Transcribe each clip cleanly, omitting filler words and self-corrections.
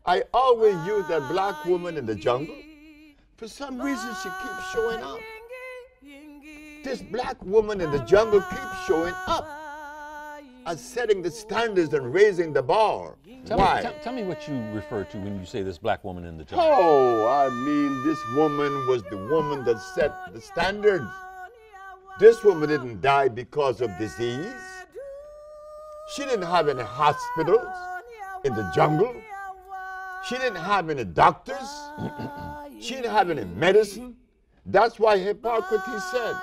I always use that black woman in the jungle. For some reason, she keeps showing up. This black woman in the jungle keeps showing up as setting the standards and raising the bar. Why? Tell me what you refer to when you say this black woman in the jungle. Oh, I mean, this woman was the woman that set the standards. This woman didn't die because of disease. She didn't have any hospitals in the jungle. She didn't have any doctors. She didn't have any medicine. That's why Hippocrates said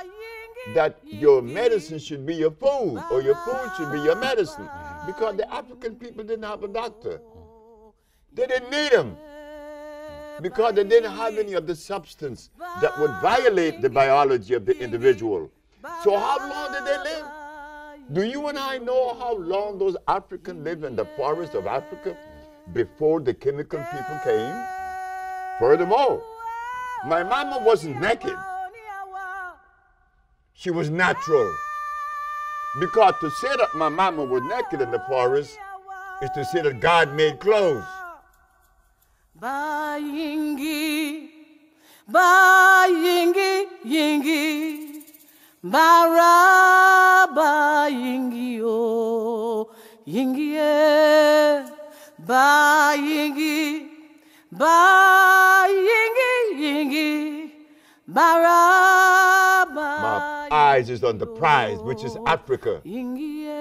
that your medicine should be your food, or your food should be your medicine, because the African people didn't have a doctor. They didn't need him because they didn't have any of the substance that would violate the biology of the individual. So how long did they live? Do you and I know how long those Africans lived in the forests of Africa before the chemical people came? Furthermore, my mama wasn't naked. She was natural. Because to say that my mama was naked in the forest is to say that God made clothes. Ba yingi, ba yingi, yingi, bara ba yingi o, yingi e, ba yingi, yingi, bara ba. My eyes is on the prize, which is Africa. Yingi e.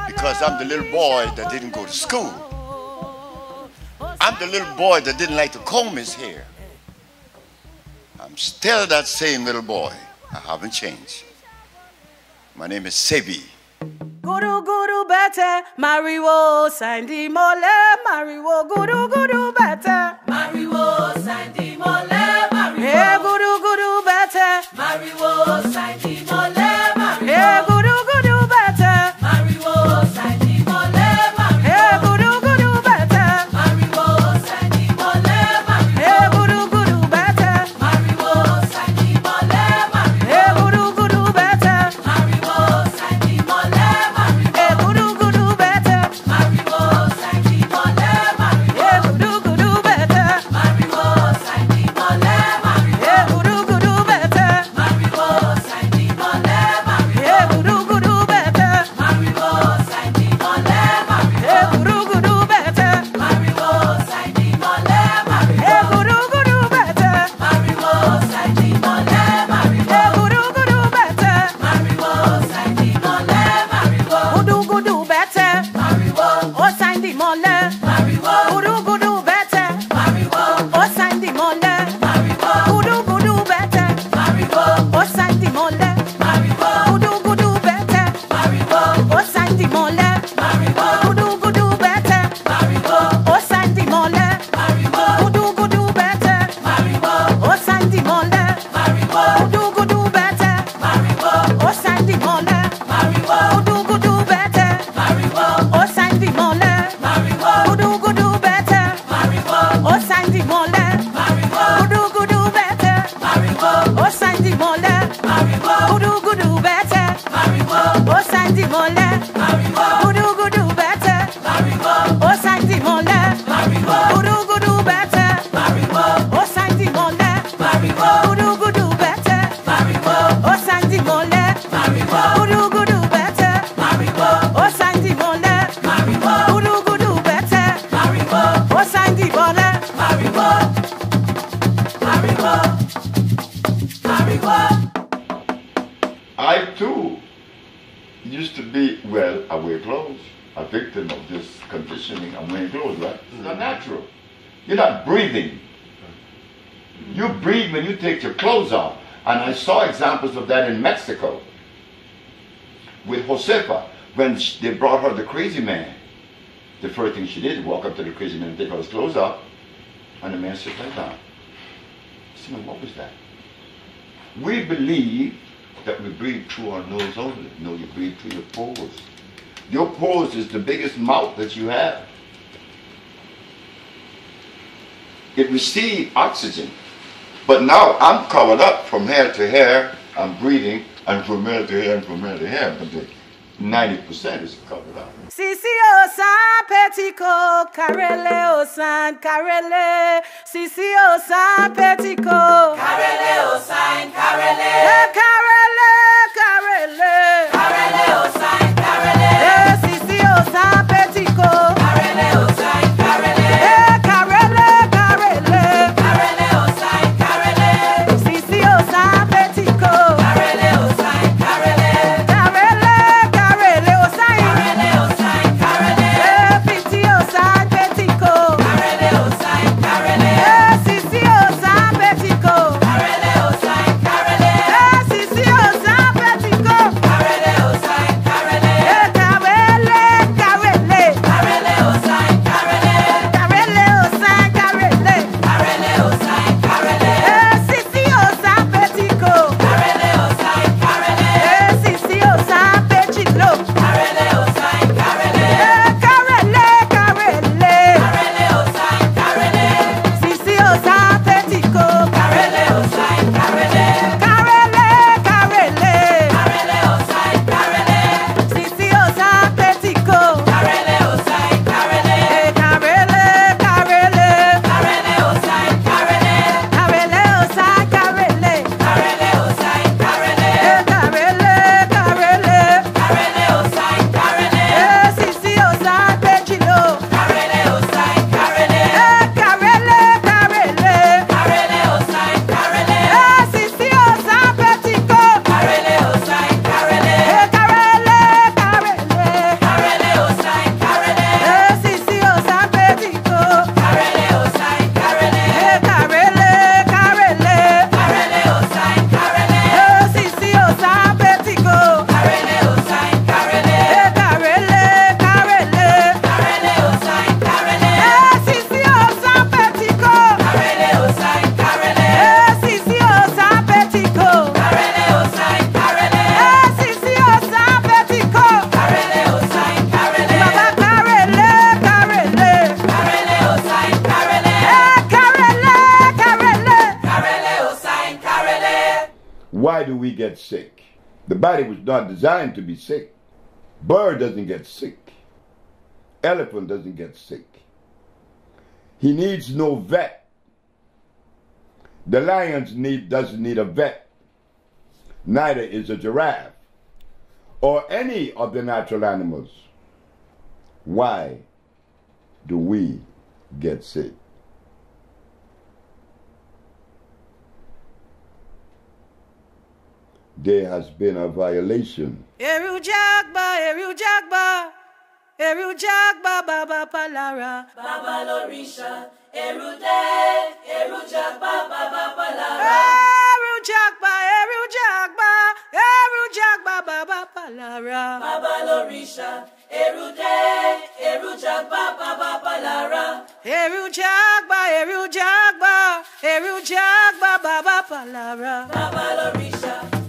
Because I'm the little boy that didn't go to school. I'm the little boy that didn't like to comb his hair. I'm still that same little boy. I haven't changed. My name is Sebi. Guru guru bete, Mariwo Sandy Mole, Mariwo guru guru bete, Mariwo Sandy Mole, Mariwo. Hey guru guru bete, Mariwo Sandy Mole, Mariwo. Hey guru guru bete, Mariwo Sandy Mole, Mariwo. Hey guru guru bete, Mariwo Sandy Mole, Mariwo. Hey guru guru bete, Mariwo Sandy Mole, Mariwo. Hey guru guru bete, Mariwo Sandy Mole. Guru guru bete, Mariwo Sandy Mole, Mariwo. I too used to be, well, I wear clothes, a victim of this conditioning. I'm wearing clothes, right? It's not natural. You're not breathing. You breathe when you take your clothes off. And I saw examples of that in Mexico with Josefa when they brought her the crazy man. The first thing she did was walk up to the crazy man and take his clothes off, and the man sit right down. I said, what was that? We believe that we breathe through our nose only. No, you breathe through your pores. Your pores is the biggest mouth that you have. It receives oxygen. But now I'm covered up from hair to hair. I'm breathing, and from hair to hair, and from hair to hair. But the 90% is covered up. Sisi o san petiko, karele o san karele. Sisi o san petiko, karele o san karele. Karele, karele, karele o san karele. Sisi o san petiko, karele o san karele. Karele, karele, karele o san karele. Sisi o san petiko, karele o san karele. Why do we get sick? The body was not designed to be sick. Bird doesn't get sick. Elephant doesn't get sick. He needs no vet. The lion doesn't need a vet. Neither is a giraffe or any of the natural animals. Why do we get sick? There has been a violation. Eru Jagba, Eru Jagba, Eru Jagba, Baba Palara, Baba Lorisha, Eru Jagba, Baba Palara, Eru Jagba, Baba Palara, Baba Lorisha, Eru Jagba, Baba Palara, Eru Jagba, Baba Palara, Baba Lorisha.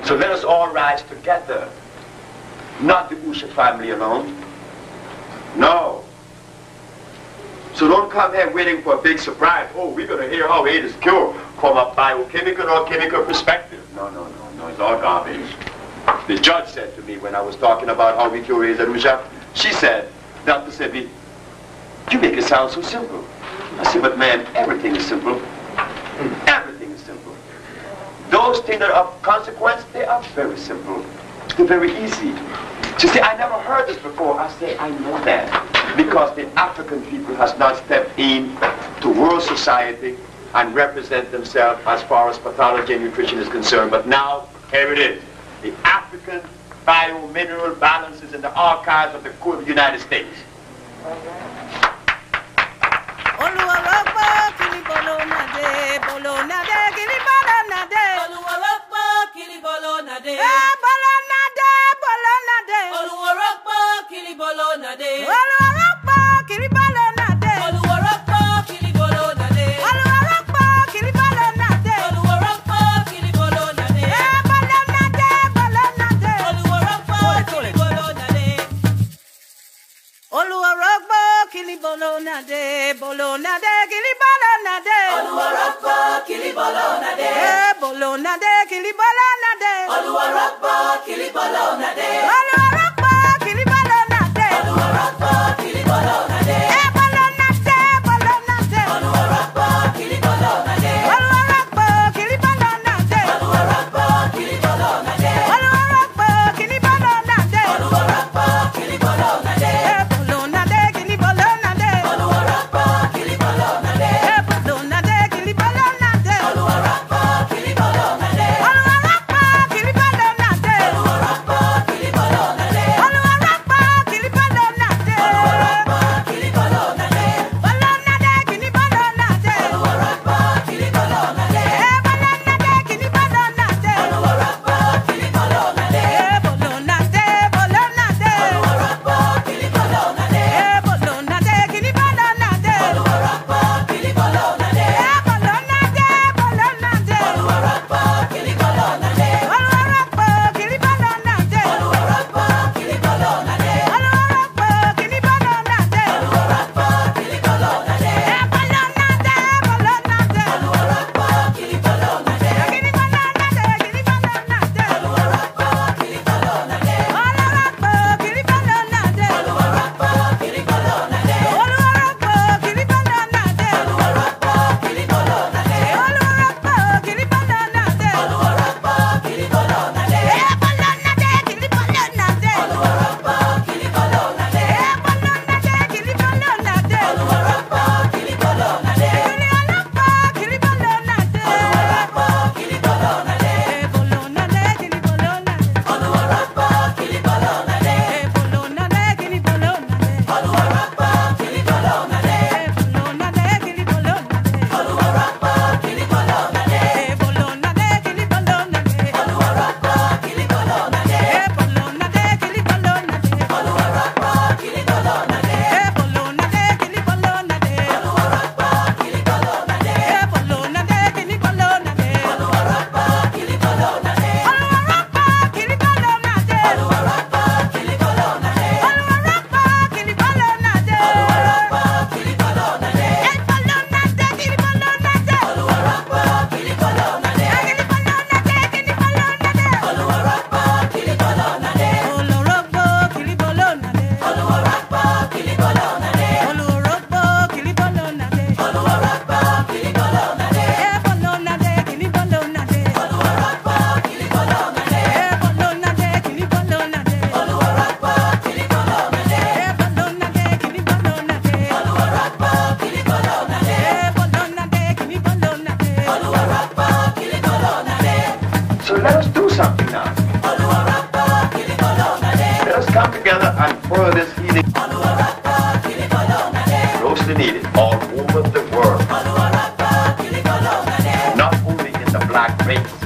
So let us all rise together. Not the Usha family alone. No. So don't come here waiting for a big surprise. Oh, we're going to hear how AIDS is cured from a biochemical or chemical perspective. No, it's all garbage. The judge said to me when I was talking about how we cure AIDS at Usha, she said, Dr. Sebi, you make it sound so simple. I said, but man, everything is simple. Everything is simple. Those things that are of consequence, they are very simple. They're very easy. So see, I never heard this before. I say, I know that. Because the African people has not stepped in to world society and represent themselves as far as pathology and nutrition is concerned. But now, here it is. The African bio-mineral balances in the archives of the Court of the United States. all over the world. Not only in the black race,